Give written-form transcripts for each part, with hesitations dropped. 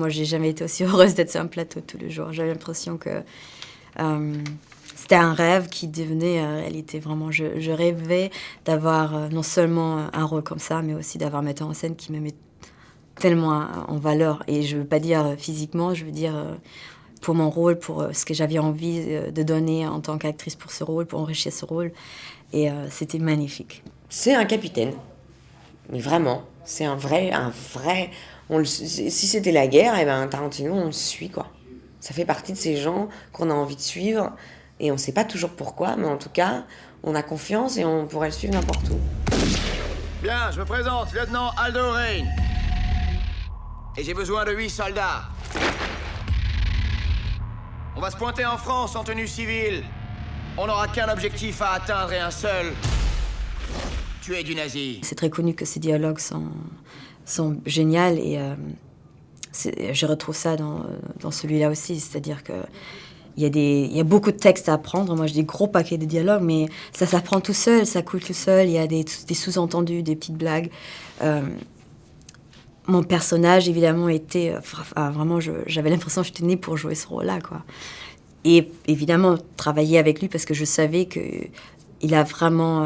moi, j'ai jamais été aussi heureuse d'être sur un plateau tous les jours. J'avais l'impression que c'était un rêve qui devenait réalité. Vraiment, je rêvais d'avoir non seulement un rôle comme ça, mais aussi d'avoir un metteur en scène qui me met tellement en valeur. Et je veux pas dire physiquement, je veux dire pour mon rôle, pour ce que j'avais envie de donner en tant qu'actrice pour ce rôle, pour enrichir ce rôle. Et c'était magnifique. C'est un capitaine. Mais vraiment, c'est un vrai... si c'était la guerre, eh ben, Tarantino, on le suit, quoi. Ça fait partie de ces gens qu'on a envie de suivre. Et on sait pas toujours pourquoi, mais en tout cas, on a confiance et on pourrait le suivre n'importe où. Bien, je me présente, lieutenant Aldo Rain. Et j'ai besoin de 8 soldats. On va se pointer en France en tenue civile. On n'aura qu'un objectif à atteindre et un seul. Tuer du nazi. C'est très connu que ces dialogues sont géniaux et je retrouve ça dans celui-là aussi. C'est-à-dire que il y a beaucoup de textes à apprendre. Moi, j'ai des gros paquets de dialogues, mais ça s'apprend tout seul, ça coule tout seul. Il y a des sous-entendus, des petites blagues. Mon personnage, évidemment, était... vraiment, j'avais l'impression que j'étais née pour jouer ce rôle-là, quoi. Et évidemment, travailler avec lui parce que je savais qu'il a vraiment...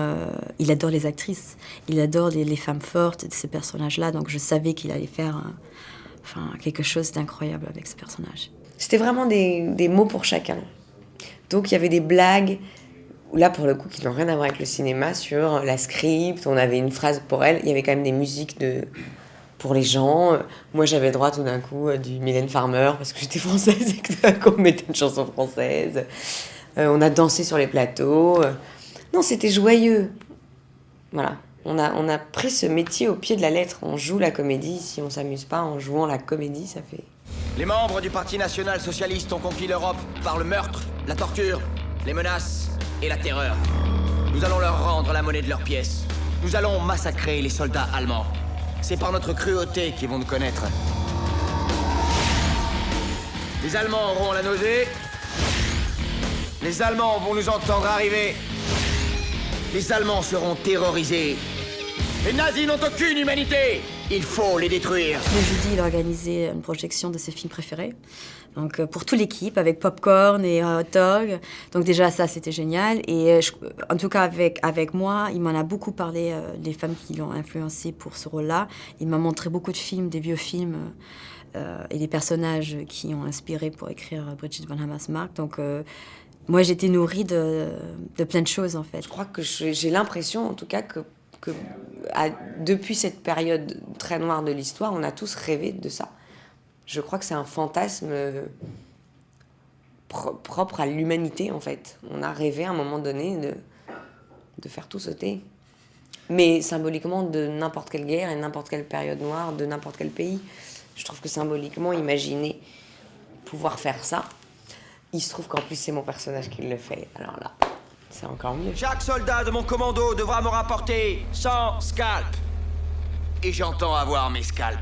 il adore les actrices. Il adore les femmes fortes de ces personnages-là. Donc, je savais qu'il allait faire quelque chose d'incroyable avec ce personnage. C'était vraiment des mots pour chacun. Donc il y avait des blagues, là pour le coup, qui n'ont rien à voir avec le cinéma, sur la script, on avait une phrase pour elle, il y avait quand même des musiques pour les gens. Moi j'avais droit tout d'un coup du Mylène Farmer, parce que j'étais française et que tout d'un coup on mettait une chanson française. On a dansé sur les plateaux. Non, c'était joyeux. Voilà. On a pris ce métier au pied de la lettre. On joue la comédie. Si on s'amuse pas en jouant la comédie, ça fait... Les membres du Parti national-socialiste ont conquis l'Europe par le meurtre, la torture, les menaces et la terreur. Nous allons leur rendre la monnaie de leurs pièces. Nous allons massacrer les soldats allemands. C'est par notre cruauté qu'ils vont nous connaître. Les Allemands auront la nausée. Les Allemands vont nous entendre arriver. Les Allemands seront terrorisés. Les nazis n'ont aucune humanité. Il faut les détruire. Le jeudi, il a organisé une projection de ses films préférés. Donc, pour toute l'équipe, avec Popcorn et Hot Dog. Donc, déjà, ça, c'était génial. Et en tout cas, avec moi, il m'en a beaucoup parlé, les femmes qui l'ont influencé pour ce rôle-là. Il m'a montré beaucoup de films, des vieux films, et des personnages qui ont inspiré pour écrire Brigitte von Hammersmark. Donc, moi, j'étais nourrie de plein de choses, en fait. Je crois que j'ai l'impression, en tout cas, que depuis cette période très noire de l'histoire, on a tous rêvé de ça. Je crois que c'est un fantasme propre à l'humanité, en fait. On a rêvé à un moment donné de faire tout sauter. Mais symboliquement de n'importe quelle guerre et n'importe quelle période noire, de n'importe quel pays. Je trouve que symboliquement, imaginer pouvoir faire ça, il se trouve qu'en plus c'est mon personnage qui le fait. Alors là... c'est encore mieux. Chaque soldat de mon commando devra me rapporter 100 scalps. Et j'entends avoir mes scalps.